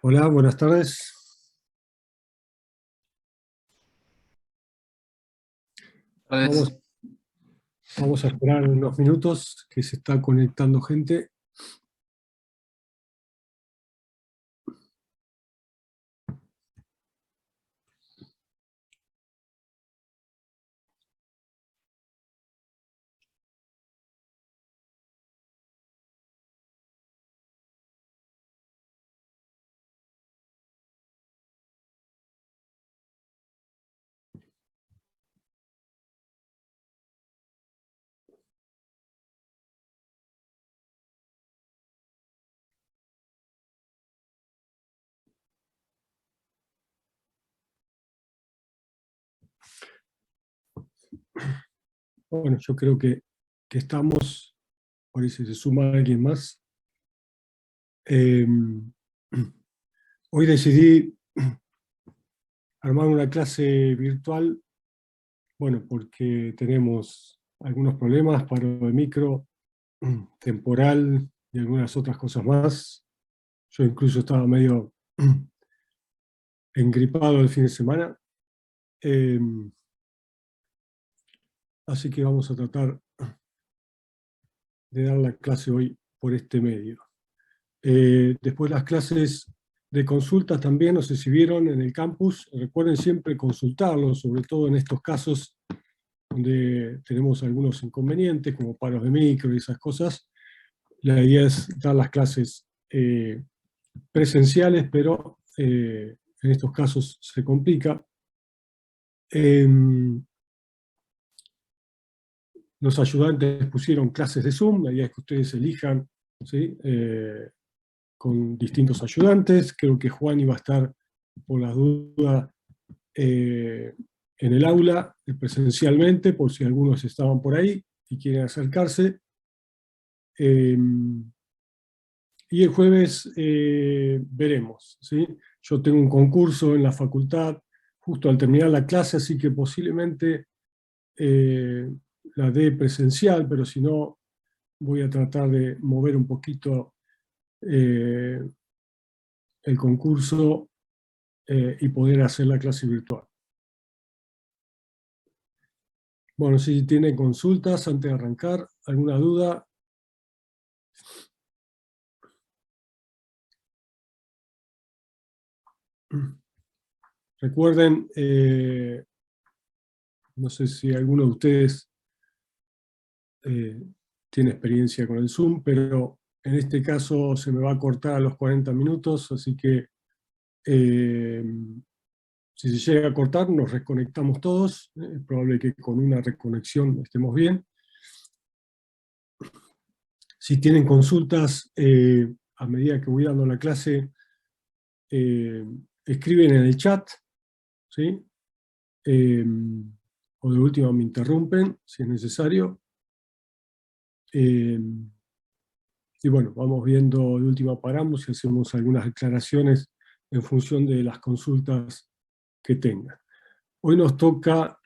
Hola, buenas tardes. Vale. Vamos a esperar unos minutos que se está conectando gente. Bueno, yo creo que estamos, por ahí si se suma alguien más. Eh, Hoy decidí armar una clase virtual, bueno, porque tenemos algunos problemas, paro de micro, temporal y algunas otras cosas más. Yo incluso estaba medio engripado el fin de semana. Eh, Así que vamos a tratar de dar la clase hoy por este medio. Después las clases de consultas también, no sé si vieron en el campus, recuerden siempre consultarlo, sobre todo en estos casos donde tenemos algunos inconvenientes, como paros de micro y esas cosas. La idea es dar las clases presenciales, pero en estos casos se complica. Los ayudantes pusieron clases de Zoom, la idea es que ustedes elijan, ¿sí? Con distintos ayudantes. Creo que Juan iba a estar, por las dudas, en el aula presencialmente, por si algunos estaban por ahí y quieren acercarse. Y el jueves veremos, ¿sí? Yo tengo un concurso en la facultad justo al terminar la clase, así que posiblemente la dé presencial, pero si no, voy a tratar de mover un poquito el concurso y poder hacer la clase virtual. Bueno, si tienen consultas antes de arrancar, alguna duda. Recuerden, no sé si alguno de ustedes tiene experiencia con el Zoom, pero en este caso se me va a cortar a los 40 minutos, así que si se llega a cortar, nos reconectamos todos. Es probable que con una reconexión estemos bien. Si tienen consultas, a medida que voy dando la clase, escriben en el chat, ¿sí? O de última me interrumpen, si es necesario. Y bueno, vamos viendo, de última paramos y hacemos algunas declaraciones en función de las consultas que tengan. Hoy nos toca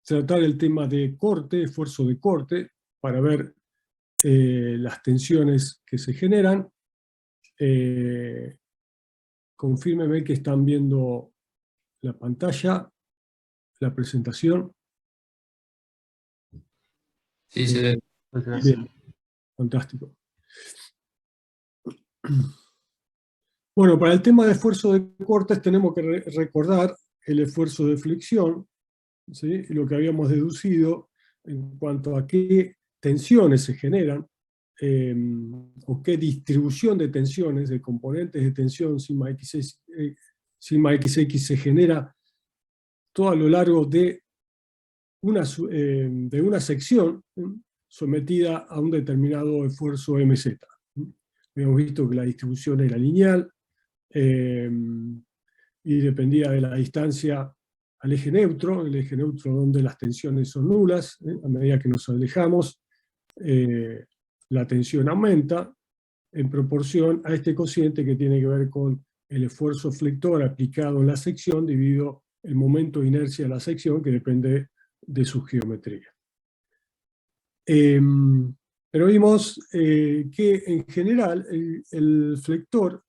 tratar el tema de corte, esfuerzo de corte, para ver las tensiones que se generan. Confírmeme que están viendo la pantalla, la presentación. Sí, se ve. Bien, fantástico. Bueno, para el tema de esfuerzo de cortes tenemos que recordar el esfuerzo de flexión, ¿sí? Y lo que habíamos deducido en cuanto a qué tensiones se generan, o qué distribución de tensiones, de componentes de tensión sigma XX se genera todo a lo largo de una sección sometida a un determinado esfuerzo MZ. Habíamos visto que la distribución era lineal y dependía de la distancia al eje neutro, el eje neutro donde las tensiones son nulas. A medida que nos alejamos, la tensión aumenta en proporción a este cociente que tiene que ver con el esfuerzo flector aplicado en la sección dividido el momento de inercia de la sección, que depende de su geometría. Pero vimos que en general el flector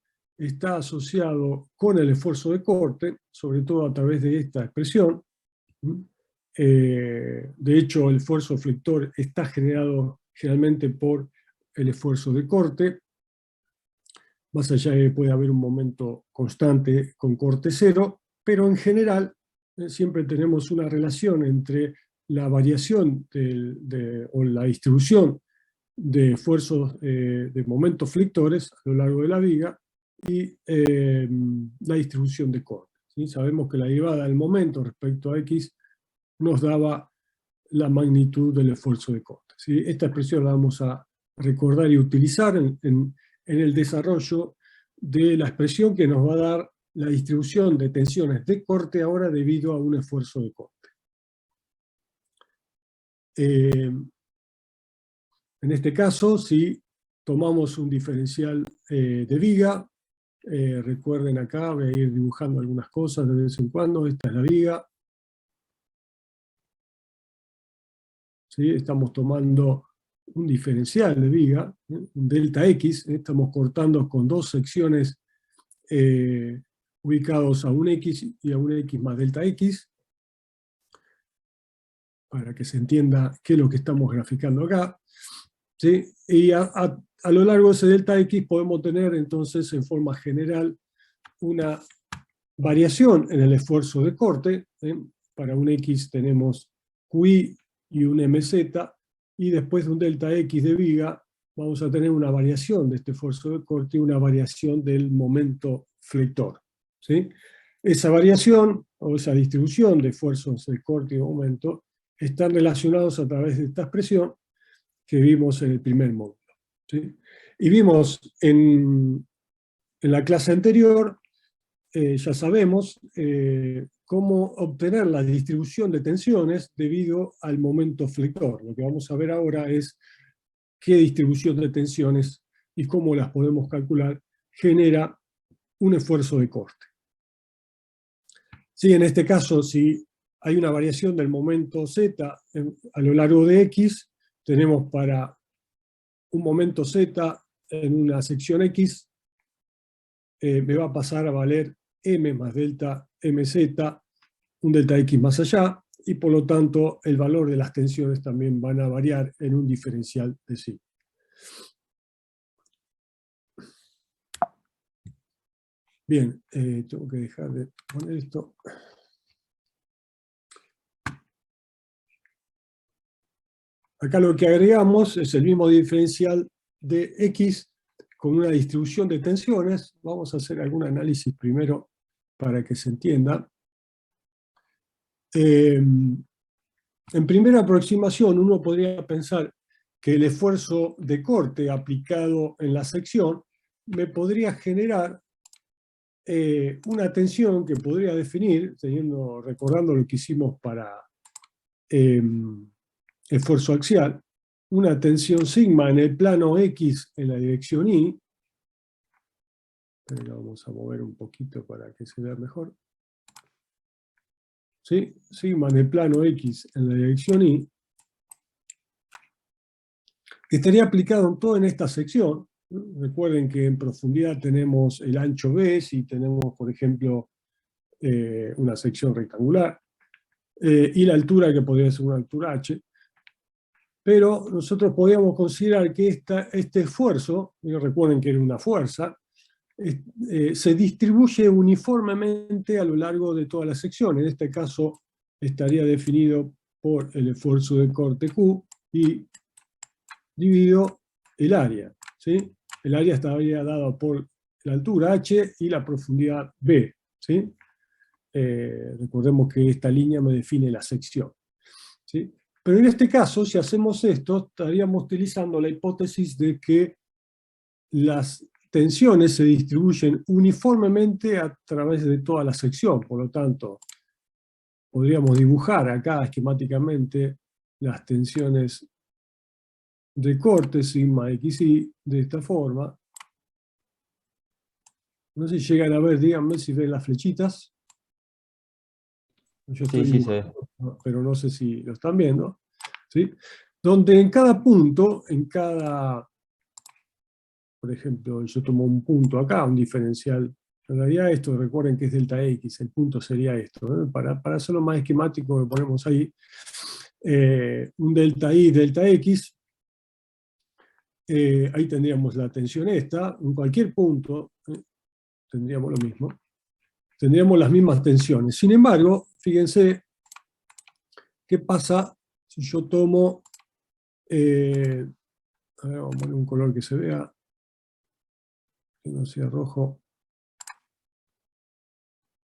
está asociado con el esfuerzo de corte, sobre todo a través de esta expresión. De hecho, el esfuerzo flector está generado generalmente por el esfuerzo de corte, más allá de que puede haber un momento constante con corte cero, pero en general siempre tenemos una relación entre la variación o la distribución de esfuerzos de momentos flectores a lo largo de la viga y la distribución de corte. ¿Sí? Sabemos que la derivada del momento respecto a X nos daba la magnitud del esfuerzo de corte. ¿Sí? Esta expresión la vamos a recordar y utilizar en el desarrollo de la expresión que nos va a dar la distribución de tensiones de corte ahora debido a un esfuerzo de corte. En este caso, si tomamos un diferencial de viga, recuerden acá, voy a ir dibujando algunas cosas de vez en cuando, esta es la viga. ¿Sí? Estamos tomando un diferencial de viga, un delta X, estamos cortando con dos secciones ubicados a un X y a un X más delta X, para que se entienda qué es lo que estamos graficando acá. ¿Sí? Y a lo largo de ese delta X podemos tener entonces en forma general una variación en el esfuerzo de corte. Para un X tenemos QI y un MZ, y después de un delta X de viga vamos a tener una variación de este esfuerzo de corte y una variación del momento flector. ¿Sí? Esa variación o esa distribución de esfuerzos de corte y momento están relacionados a través de esta expresión que vimos en el primer módulo. ¿Sí? Y vimos en la clase anterior, ya sabemos cómo obtener la distribución de tensiones debido al momento flector. Lo que vamos a ver ahora es qué distribución de tensiones y cómo las podemos calcular genera un esfuerzo de corte. Sí, en este caso, si hay una variación del momento Z a lo largo de X, tenemos para un momento Z en una sección X, me va a pasar a valer M más delta MZ, un delta X más allá, y por lo tanto el valor de las tensiones también van a variar en un diferencial de sí. Bien, tengo que dejar de poner esto. Acá lo que agregamos es el mismo diferencial de X con una distribución de tensiones. Vamos a hacer algún análisis primero para que se entienda. En primera aproximación uno podría pensar que el esfuerzo de corte aplicado en la sección me podría generar una tensión que podría definir, recordando lo que hicimos para esfuerzo axial, una tensión sigma en el plano X en la dirección Y. Pero lo vamos a mover un poquito para que se vea mejor. ¿Sí? Sigma en el plano X en la dirección Y. Estaría aplicado todo en esta sección. Recuerden que en profundidad tenemos el ancho B, si tenemos, por ejemplo, una sección rectangular, y la altura, que podría ser una altura H. Pero nosotros podríamos considerar que este esfuerzo, recuerden que era una fuerza, se distribuye uniformemente a lo largo de toda la sección. En este caso estaría definido por el esfuerzo de corte Q y dividido el área. ¿Sí? El área estaría dado por la altura H y la profundidad B. ¿Sí? Recordemos que esta línea me define la sección. ¿Sí? Pero en este caso, si hacemos esto, estaríamos utilizando la hipótesis de que las tensiones se distribuyen uniformemente a través de toda la sección. Por lo tanto, podríamos dibujar acá esquemáticamente las tensiones de corte, sigma xy, de esta forma. No sé si llegan a ver, díganme si ven las flechitas. Yo estoy dibujando, pero no sé si lo están viendo. ¿Sí? Donde en cada punto, en cada por ejemplo, yo tomo un punto acá, un diferencial. En realidad esto, recuerden que es delta X, el punto sería esto. Para hacerlo más esquemático, lo ponemos ahí. Un delta Y, delta X. Ahí tendríamos la tensión esta. En cualquier punto tendríamos lo mismo. Tendríamos las mismas tensiones. Sin embargo, fíjense qué pasa si yo tomo... a ver, vamos a poner un color que se vea, que no sea rojo.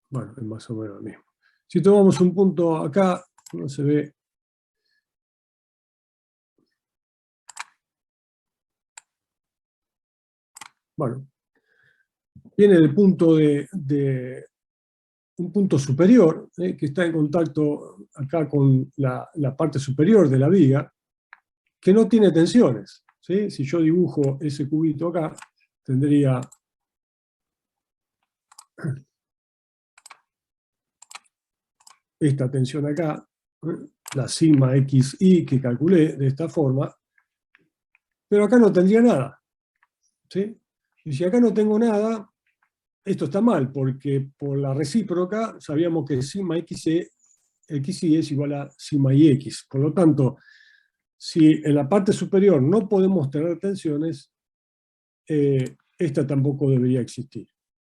Bueno, es más o menos lo mismo. Si tomamos un punto acá, no se ve. Bueno, viene del punto de un punto superior, que está en contacto acá con la parte superior de la viga, que no tiene tensiones. ¿Sí? Si yo dibujo ese cubito acá, tendría esta tensión acá, la sigma xi que calculé de esta forma, pero acá no tendría nada. ¿Sí? Y si acá no tengo nada, esto está mal, porque por la recíproca sabíamos que sigma xi es igual a sigma ix. Por lo tanto, si en la parte superior no podemos tener tensiones, esta tampoco debería existir.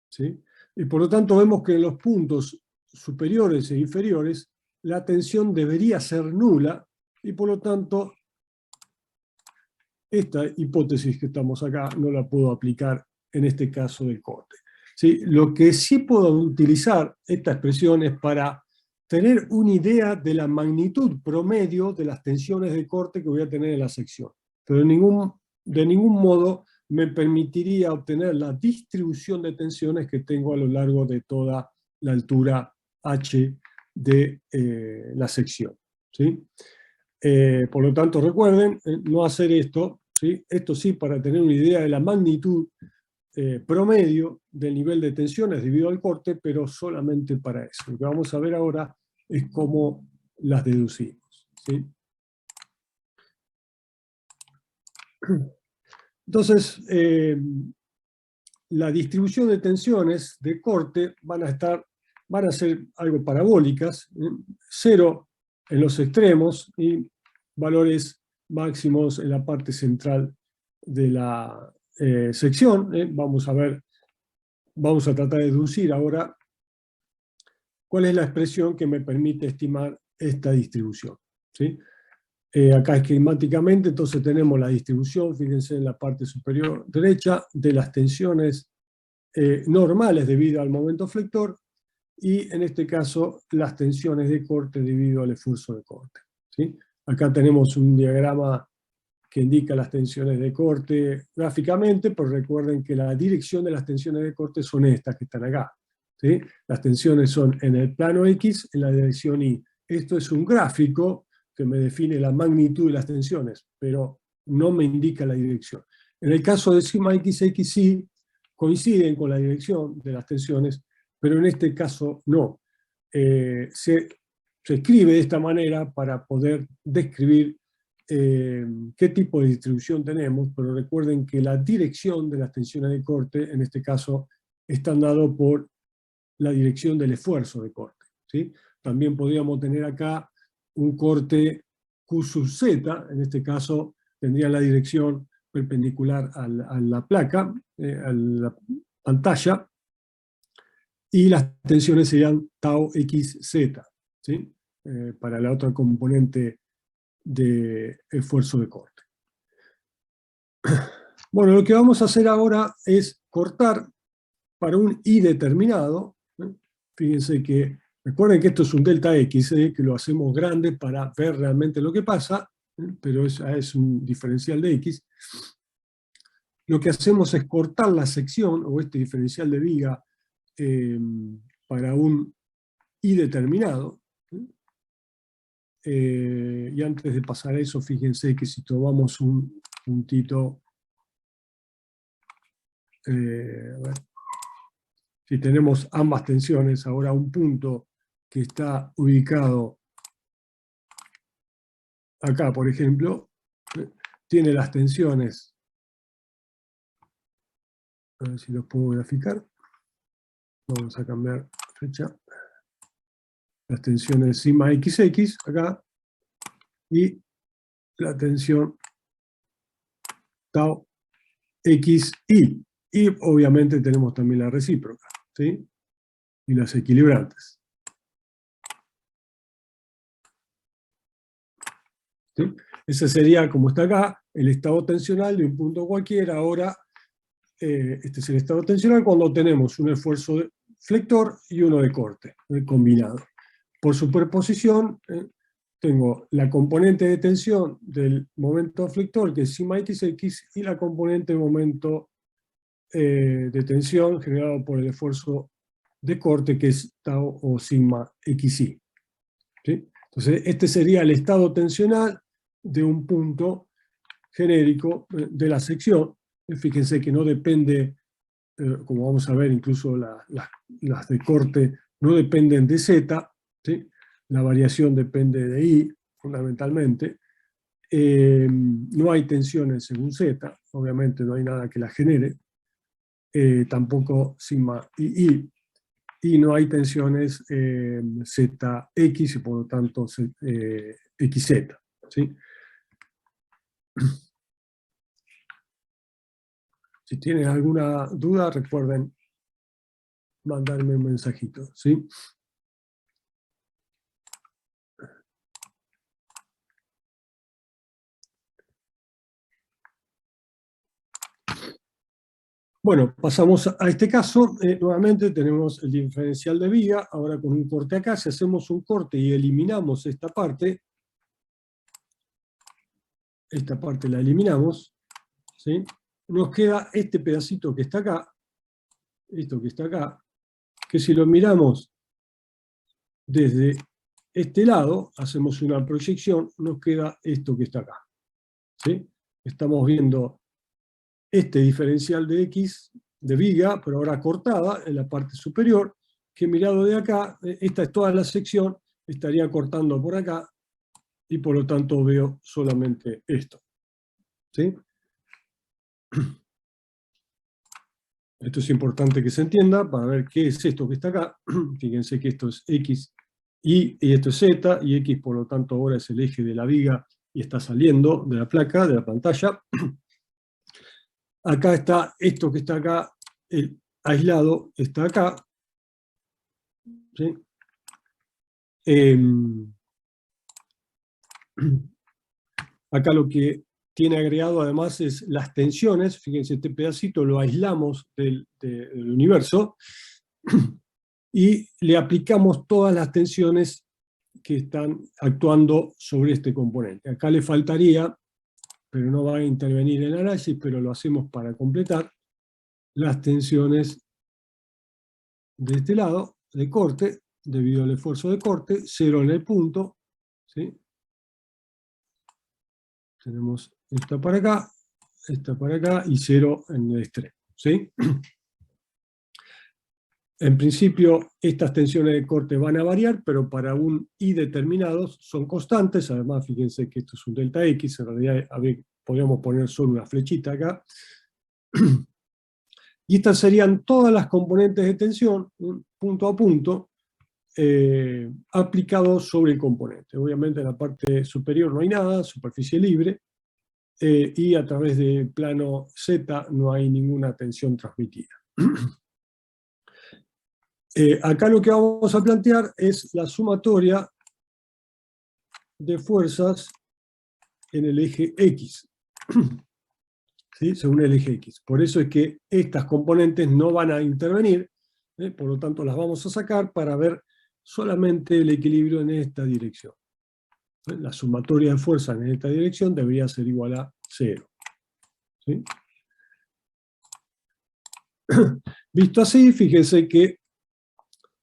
¿Sí? Y por lo tanto vemos que en los puntos superiores e inferiores la tensión debería ser nula y por lo tanto esta hipótesis que estamos acá no la puedo aplicar en este caso del corte. ¿Sí? Lo que sí puedo utilizar esta expresión es para tener una idea de la magnitud promedio de las tensiones de corte que voy a tener en la sección. Pero de ningún modo me permitiría obtener la distribución de tensiones que tengo a lo largo de toda la altura H de la sección. ¿Sí? Por lo tanto, recuerden, no hacer esto, ¿sí? Esto sí para tener una idea de la magnitud promedio del nivel de tensiones debido al corte, pero solamente para eso. Lo que vamos a ver ahora es cómo las deducimos. ¿Sí? Entonces, la distribución de tensiones de corte van a ser algo parabólicas, cero en los extremos y valores máximos en la parte central de la sección. Vamos a tratar de deducir ahora cuál es la expresión que me permite estimar esta distribución. ¿Sí? Acá esquemáticamente, entonces tenemos la distribución, fíjense en la parte superior derecha, de las tensiones normales debido al momento flector, y en este caso las tensiones de corte debido al esfuerzo de corte. ¿Sí? Acá tenemos un diagrama que indica las tensiones de corte gráficamente, pero recuerden que la dirección de las tensiones de corte son estas que están acá. ¿Sí? Las tensiones son en el plano X, en la dirección Y. Esto es un gráfico que me define la magnitud de las tensiones, pero no me indica la dirección. En el caso de sigma xy, coinciden con la dirección de las tensiones, pero en este caso no. Se escribe de esta manera para poder describir qué tipo de distribución tenemos, pero recuerden que la dirección de las tensiones de corte, en este caso, están dadas por la dirección del esfuerzo de corte. ¿Sí? También podríamos tener acá un corte Q sub Z, en este caso tendría la dirección perpendicular a la placa, a la pantalla, y las tensiones serían tau xz, ¿sí? Para la otra componente de esfuerzo de corte. Bueno, lo que vamos a hacer ahora es cortar para un I determinado. Fíjense que, recuerden que esto es un delta X, que lo hacemos grande para ver realmente lo que pasa, pero es un diferencial de X. Lo que hacemos es cortar la sección, o este diferencial de viga, para un I determinado. Y antes de pasar a eso, fíjense que si tomamos un puntito, a ver, si tenemos ambas tensiones, ahora un punto que está ubicado acá, por ejemplo, tiene las tensiones A ver si los puedo graficar. Vamos a cambiar fecha. Las tensiones sigma XX acá. Y la tensión tau XI. Y obviamente tenemos también la recíproca, ¿sí? Y las equilibrantes. ¿Sí? Ese sería, como está acá, el estado tensional de un punto cualquiera. Ahora, este es el estado tensional cuando tenemos un esfuerzo de flector y uno de corte, combinado. Por superposición, tengo la componente de tensión del momento flector, que es sigma XX, y la componente de momento de tensión generado por el esfuerzo de corte, que es tau o sigma XI. ¿Sí? Entonces, este sería el estado tensional de un punto genérico de la sección. Fíjense que no depende, como vamos a ver, incluso las de corte no dependen de Z, ¿sí? La variación depende de I, fundamentalmente. No hay tensiones según Z, obviamente no hay nada que la genere. Tampoco sigma II, y no hay tensiones ZX y por lo tanto XZ. ¿Sí? Si tienen alguna duda, recuerden mandarme un mensajito. ¿Sí? Bueno, pasamos a este caso. Nuevamente tenemos el diferencial de viga, ahora con un corte acá. Si hacemos un corte y eliminamos esta parte la eliminamos, ¿sí? Nos queda este pedacito que está acá, esto que está acá, que si lo miramos desde este lado, hacemos una proyección, nos queda esto que está acá. ¿Sí? Estamos viendo este diferencial de X de viga, pero ahora cortada en la parte superior, que mirado de acá, esta es toda la sección, estaría cortando por acá, y por lo tanto veo solamente esto. ¿Sí? Esto es importante que se entienda para ver qué es esto que está acá. Fíjense que esto es X y esto es Z, y X por lo tanto ahora es el eje de la viga y está saliendo de la placa, de la pantalla. Acá está esto que está acá, el aislado está acá. ¿Sí? Acá lo que tiene agregado además es las tensiones. Fíjense, este pedacito lo aislamos del universo y le aplicamos todas las tensiones que están actuando sobre este componente. Acá le faltaría, pero no va a intervenir en el análisis, pero lo hacemos para completar, las tensiones de este lado, de corte, debido al esfuerzo de corte, 0 en el punto, ¿sí? Tenemos esta para acá y 0 en el extremo, ¿sí? En principio, estas tensiones de corte van a variar, pero para un I determinados son constantes. Además, fíjense que esto es un delta X, en realidad podríamos poner solo una flechita acá. Y estas serían todas las componentes de tensión, punto a punto, aplicados sobre el componente. Obviamente en la parte superior no hay nada, superficie libre, y a través del plano Z no hay ninguna tensión transmitida. Acá lo que vamos a plantear es la sumatoria de fuerzas en el eje X, ¿sí? Según el eje X. Por eso es que estas componentes no van a intervenir, por lo tanto las vamos a sacar para ver solamente el equilibrio en esta dirección. La sumatoria de fuerzas en esta dirección debería ser igual a 0. ¿Sí? Visto así, fíjense que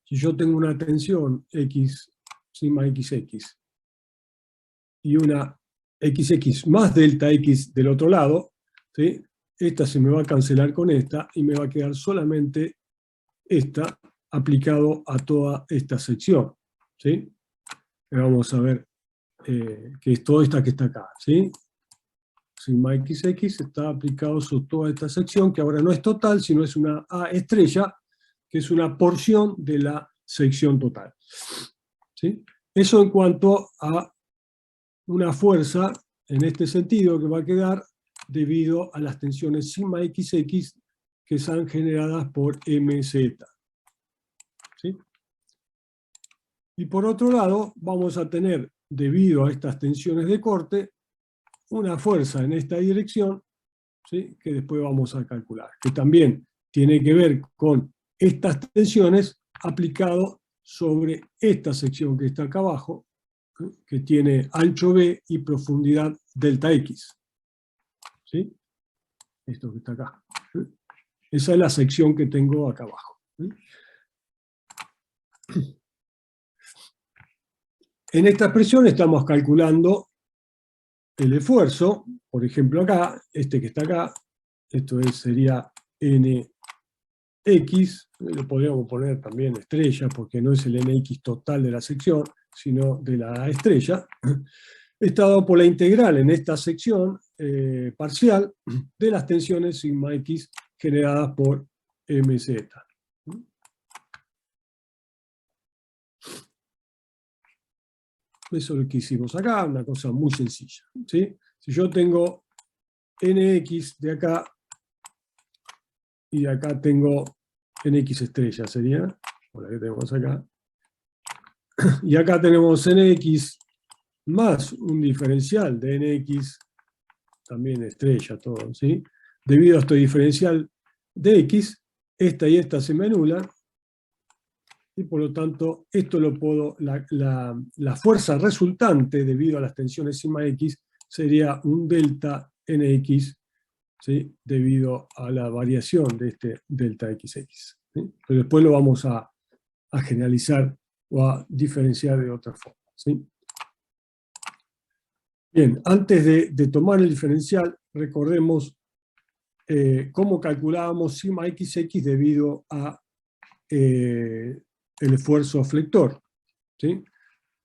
si yo tengo una tensión X, sigma XX, y una XX más delta X del otro lado, ¿sí? Esta se me va a cancelar con esta, y me va a quedar solamente esta aplicado a toda esta sección. ¿Sí? Vamos a ver que es toda esta que está acá. ¿Sí? sigma XX está aplicado sobre toda esta sección, que ahora no es total, sino es una A estrella, que es una porción de la sección total. ¿Sí? Eso en cuanto a una fuerza, en este sentido, que va a quedar debido a las tensiones sigma XX que son generadas por MZ. ¿Sí? Y por otro lado, vamos a tener, debido a estas tensiones de corte, una fuerza en esta dirección, ¿sí? Que después vamos a calcular, que también tiene que ver con estas tensiones aplicado sobre esta sección que está acá abajo, ¿sí? Que tiene ancho B y profundidad delta X. ¿Sí? Esto que está acá. ¿Sí? Esa es la sección que tengo acá abajo. ¿Sí? En esta expresión estamos calculando el esfuerzo, por ejemplo acá, este que está acá, esto sería NX, lo podríamos poner también estrella, porque no es el NX total de la sección, sino de la estrella, está dado por la integral en esta sección parcial de las tensiones sigma X generadas por MZ. Eso es lo que hicimos acá, una cosa muy sencilla. ¿Sí? Si yo tengo NX de acá, y de acá tengo NX estrella, sería, o la que tenemos acá, y acá tenemos NX más un diferencial de NX, también estrella, todo, ¿sí? Debido a este diferencial de X, esta y esta se me anulan, y por lo tanto, esto lo puedo, la fuerza resultante debido a las tensiones sigma X sería un delta NX, ¿sí? Debido a la variación de este delta XX. ¿Sí? Pero después lo vamos a generalizar o a diferenciar de otra forma. ¿Sí? Bien, antes de tomar el diferencial, recordemos cómo calculábamos sigma XX debido a el esfuerzo flector. ¿Sí?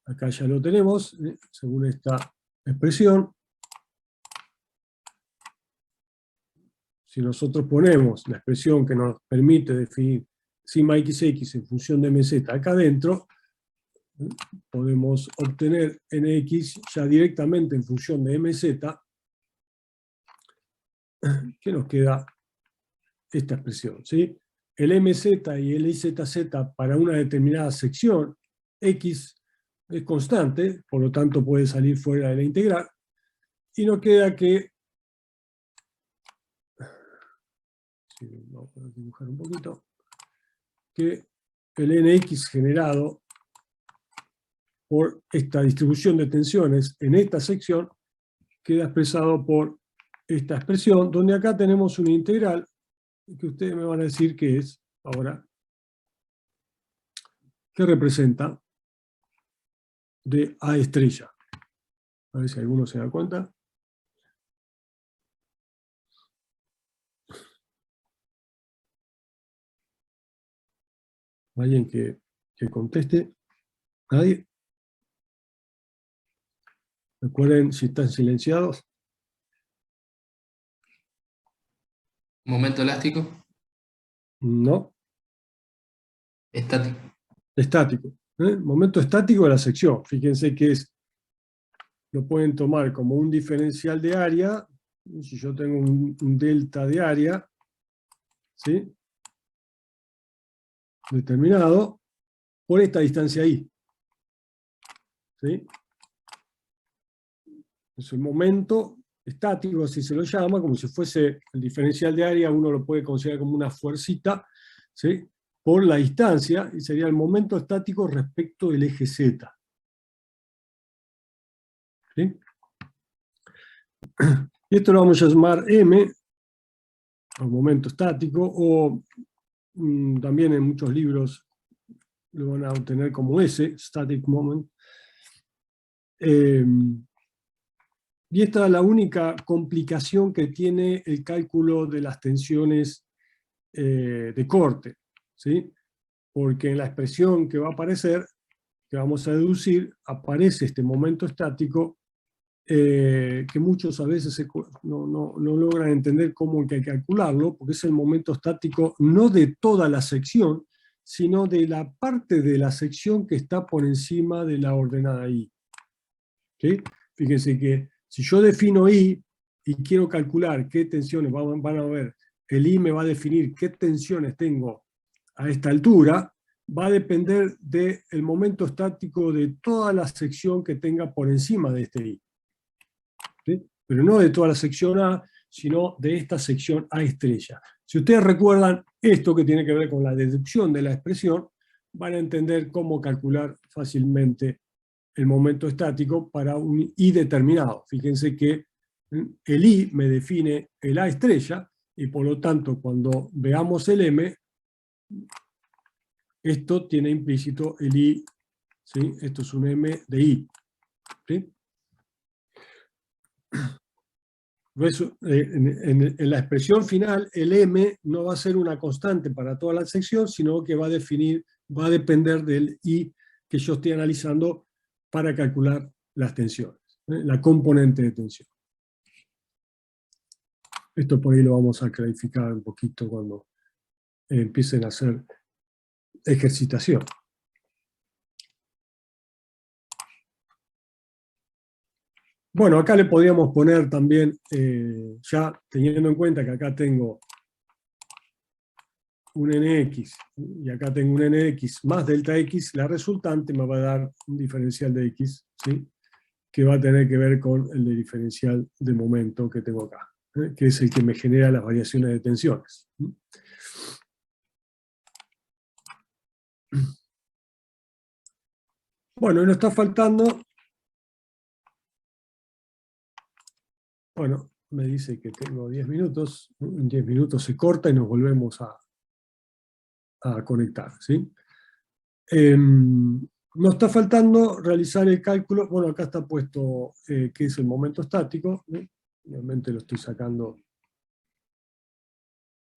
Acá ya lo tenemos, según esta expresión. Si nosotros ponemos la expresión que nos permite definir sigma XX en función de MZ acá adentro, podemos obtener NX ya directamente en función de MZ, que nos queda esta expresión. ¿Sí? El MZ y el IZZ para una determinada sección, X es constante, por lo tanto puede salir fuera de la integral, y nos queda que, vamos a dibujar un poquito, que el NX generado por esta distribución de tensiones en esta sección queda expresado por esta expresión, donde acá tenemos una integral que ustedes me van a decir qué es ahora, que representa de A estrella. A ver si alguno se da cuenta. ¿Alguien que conteste? ¿Nadie? Recuerden, si están silenciados. Momento elástico, No. estático. Estático. Momento estático de la sección. Fíjense que lo pueden tomar como un diferencial de área. Si yo tengo un delta de área, ¿sí? Determinado por esta distancia I. ¿Sí? Es el momento estático, así se lo llama, como si fuese el diferencial de área, uno lo puede considerar como una fuercita, ¿sí? Por la distancia, y sería el momento estático respecto del eje Z. ¿Sí? Y esto lo vamos a llamar M, o momento estático, o también en muchos libros lo van a obtener como S, static moment. Y esta es la única complicación que tiene el cálculo de las tensiones de corte, ¿sí? Porque en la expresión que va a aparecer, que vamos a deducir, aparece este momento estático que muchos a veces no logran entender cómo hay que calcularlo, porque es el momento estático no de toda la sección, sino de la parte de la sección que está por encima de la ordenada I. ¿Sí? Fíjense que si yo defino I y quiero calcular qué tensiones van a ver, el I me va a definir qué tensiones tengo a esta altura, va a depender del momento estático de toda la sección que tenga por encima de este I. ¿Sí? Pero no de toda la sección A, sino de esta sección A estrella. Si ustedes recuerdan esto que tiene que ver con la deducción de la expresión, van a entender cómo calcular fácilmente el momento estático para un I determinado. Fíjense que el I me define el A estrella, y por lo tanto cuando veamos el M, esto tiene implícito el I, ¿sí? Esto es un M de I. ¿Sí? En la expresión final, el M no va a ser una constante para toda la sección, sino que va a depender del I que yo estoy analizando para calcular las tensiones, la componente de tensión. Esto por ahí lo vamos a clarificar un poquito cuando empiecen a hacer ejercitación. Bueno, acá le podríamos poner también, ya teniendo en cuenta que acá tengo un nx, y acá tengo un nx más delta x, la resultante me va a dar un diferencial de x, ¿sí? Que va a tener que ver con el de diferencial de momento que tengo acá, que es el que me genera las variaciones de tensiones. Bueno, y nos está faltando, bueno, me dice que tengo 10 minutos, en 10 minutos se corta y nos volvemos a conectar, ¿sí? Nos está faltando realizar el cálculo, bueno, acá está puesto qué es el momento estático, ¿no? Obviamente lo estoy sacando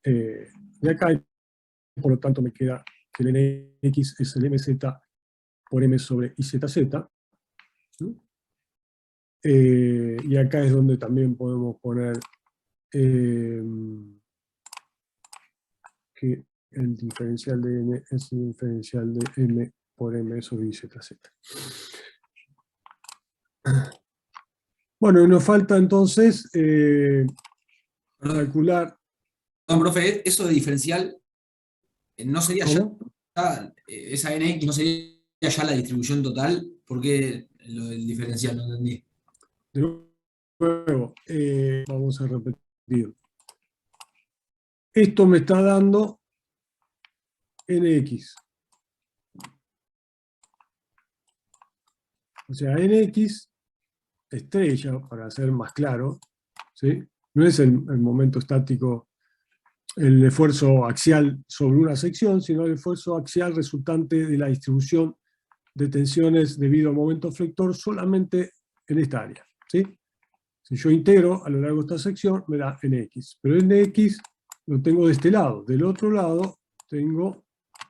de acá, y por lo tanto me queda que el nx es el mz por m sobre izz, ¿no? Y acá es donde también podemos poner que el diferencial de n es el diferencial de m por m sobre izz. Bueno, y nos falta entonces calcular. Perdón, profe, eso de diferencial no sería ¿Cómo? ya, esa nx no sería ya la distribución total, porque lo del diferencial no entendí. De nuevo, vamos a repetir. Esto me está dando nx. O sea, nx estrella, para ser más claro, ¿sí? No es el momento estático, el esfuerzo axial sobre una sección, sino el esfuerzo axial resultante de la distribución de tensiones debido al momento flector solamente en esta área, ¿sí? Si yo integro a lo largo de esta sección, me da nx. Pero nx lo tengo de este lado. Del otro lado tengo,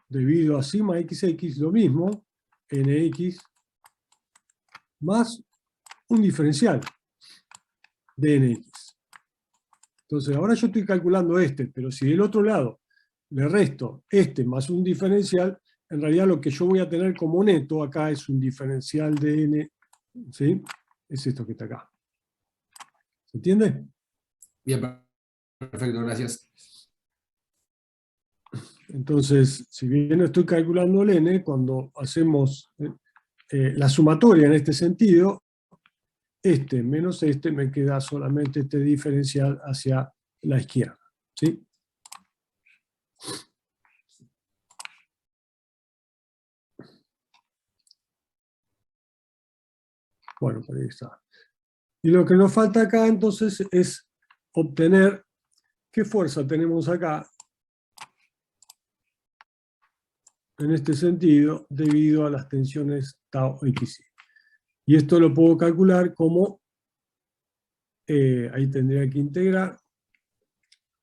debido a sigma xx, lo mismo, nx más un diferencial de nx. Entonces, ahora yo estoy calculando este, pero si del otro lado le resto este más un diferencial, en realidad lo que yo voy a tener como neto acá es un diferencial de n, ¿sí? Es esto que está acá. ¿Se entiende? Bien, perfecto, gracias. Entonces, si bien no estoy calculando el n, cuando hacemos la sumatoria en este sentido, este menos este me queda solamente este diferencial hacia la izquierda, ¿sí? Bueno, por ahí está. Y lo que nos falta acá entonces es obtener qué fuerza tenemos acá en este sentido debido a las tensiones tau xy. Y esto lo puedo calcular como, ahí tendría que integrar,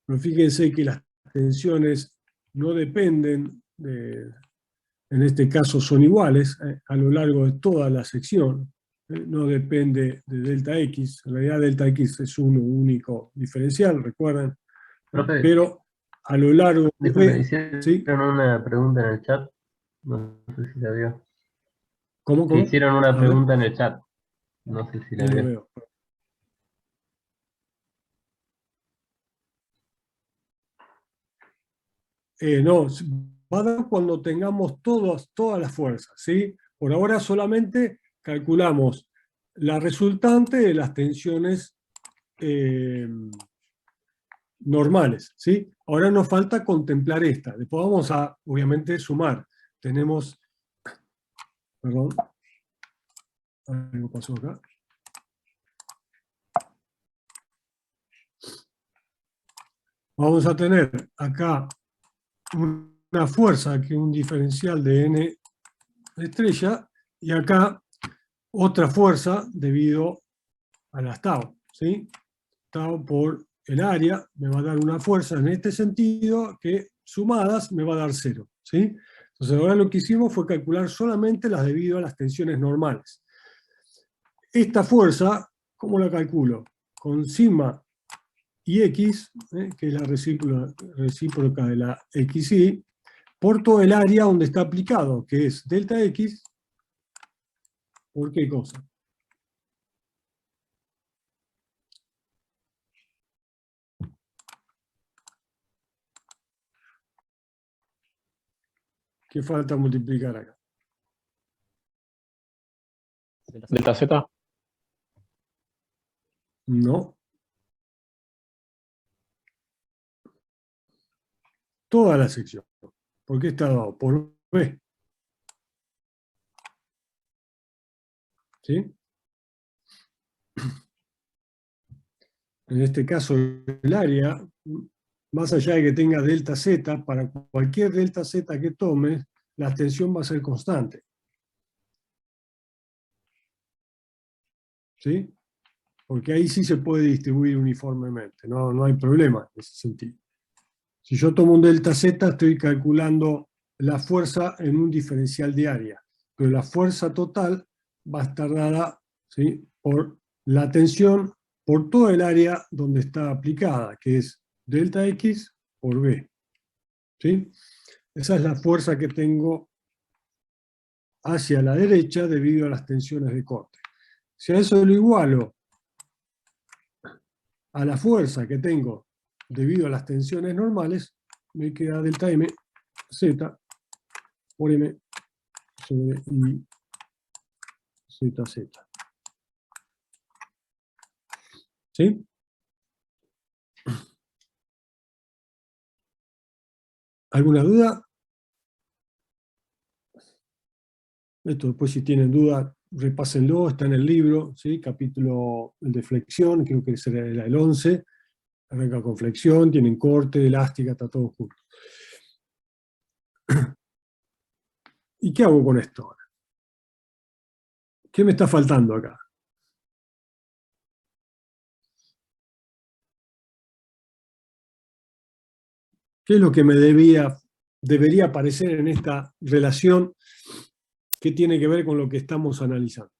pero fíjense que las tensiones no dependen, en este caso son iguales a lo largo de toda la sección, no depende de delta X. En realidad delta X es un único diferencial, recuerden. Profe, Pero a lo largo disculpe, de... hicieron ¿Sí? una pregunta en el chat. No sé si la vio. ¿Cómo, Que cómo? hicieron A una ver, pregunta en el chat. No sé si la no lo vio. veo. No, va a dar cuando tengamos todas las fuerzas, ¿sí? Por ahora solamente calculamos la resultante de las tensiones normales, ¿sí? Ahora nos falta contemplar esta. Después vamos a, obviamente, sumar. Tenemos, perdón, algo pasó acá. Vamos a tener acá una fuerza, que es un diferencial de n estrella, y acá otra fuerza debido a las tau, ¿sí? Tau por el área me va a dar una fuerza en este sentido que sumadas me va a dar 0, ¿sí? Entonces ahora lo que hicimos fue calcular solamente las debido a las tensiones normales. Esta fuerza, ¿cómo la calculo? Con sigma y x, que es la recíproca de la xy, por todo el área donde está aplicado, que es delta x, ¿por qué cosa? ¿Qué falta multiplicar acá? Delta Z. No. Toda la sección. ¿Por qué está dado? Por B. ¿Sí? En este caso, el área, más allá de que tenga delta Z, para cualquier delta Z que tome, la extensión va a ser constante. ¿Sí? Porque ahí sí se puede distribuir uniformemente, no hay problema en ese sentido. Si yo tomo un delta Z, estoy calculando la fuerza en un diferencial de área, pero la fuerza total va a estar dada, ¿sí?, por la tensión por todo el área donde está aplicada, que es delta X por B. ¿Sí? Esa es la fuerza que tengo hacia la derecha debido a las tensiones de corte. Si a eso lo igualo a la fuerza que tengo debido a las tensiones normales, me queda delta M Z por M sobre I ZZ. ¿Sí? ¿Alguna duda? Esto después, si tienen duda, repásenlo, está en el libro, ¿sí? Capítulo de flexión, creo que será el 11, arranca con flexión, tienen corte, elástica, está todo junto. ¿Y qué hago con esto ahora? ¿Qué me está faltando acá? ¿Qué es lo que me debería aparecer en esta relación que tiene que ver con lo que estamos analizando?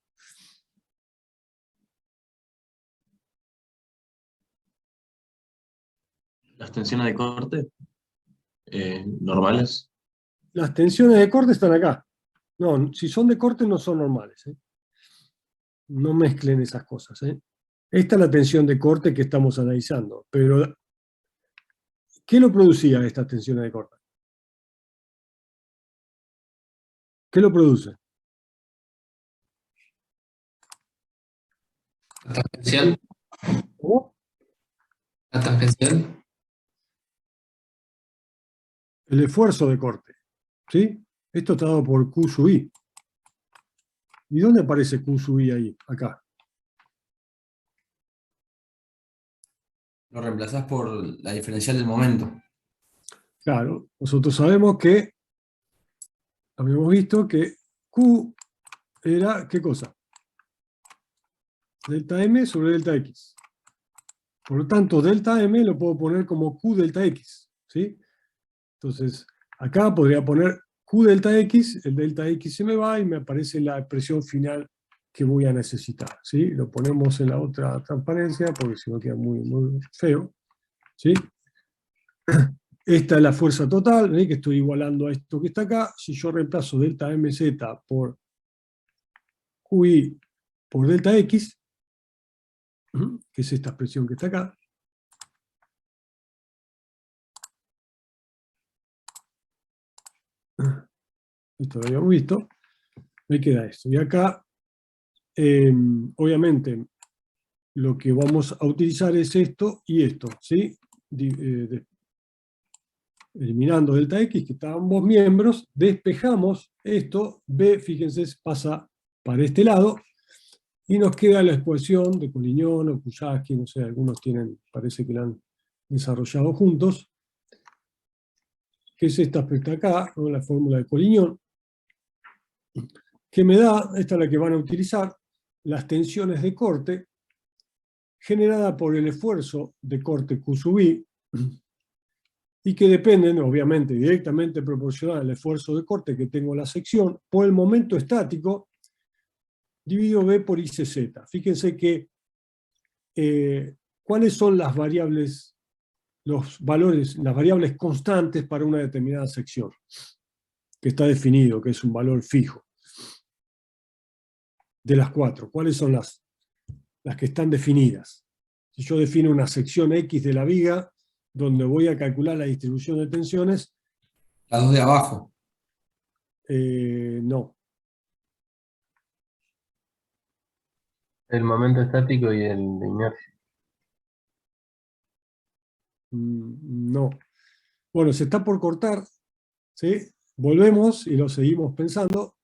Las tensiones de corte normales. Las tensiones de corte están acá. No, si son de corte no son normales, ¿eh? No mezclen esas cosas, ¿eh? Esta es la tensión de corte que estamos analizando, pero ¿qué lo producía estas tensiones de corte? ¿Qué lo produce? La tangencial. ¿Cómo? La tangencial. El esfuerzo de corte, ¿sí? Esto está dado por Q sub I. ¿Y dónde aparece Q sub I ahí? Acá. Lo reemplazás por la diferencial del momento. Claro, nosotros sabemos que, habíamos visto que Q era, ¿qué cosa? Delta M sobre delta X. Por lo tanto, delta M lo puedo poner como Q delta X, ¿sí? Entonces, acá podría poner Q delta X, el delta X se me va y me aparece la expresión final que voy a necesitar, ¿sí? Lo ponemos en la otra transparencia porque si no queda muy, muy feo, ¿sí? Esta es la fuerza total, ¿ven? Que estoy igualando a esto que está acá. Si yo reemplazo delta mz por QI por delta x, que es esta expresión que está acá, esto lo habíamos visto, me queda esto. Y acá, obviamente, lo que vamos a utilizar es esto y esto, ¿sí? Eliminando delta x, que están ambos miembros, despejamos esto, b, fíjense, pasa para este lado, y nos queda la expresión de Collignon o Kujaski, no sé, algunos tienen, parece que la han desarrollado juntos, que es esta aspecto acá, ¿no? La fórmula de Collignon, que me da, esta es la que van a utilizar, las tensiones de corte, generada por el esfuerzo de corte Q sub I, y que dependen, obviamente, directamente proporcional al esfuerzo de corte que tengo en la sección, por el momento estático, dividido B por ICZ. Fíjense que, ¿cuáles son las variables, los valores, las variables constantes para una determinada sección? Que está definido, que es un valor fijo. De las 4, ¿cuáles son las que están definidas? Si yo defino una sección X de la viga, donde voy a calcular la distribución de tensiones. Las dos de abajo. No. El momento estático y el de inercia. No. Bueno, se está por cortar, ¿sí? Volvemos y lo seguimos pensando.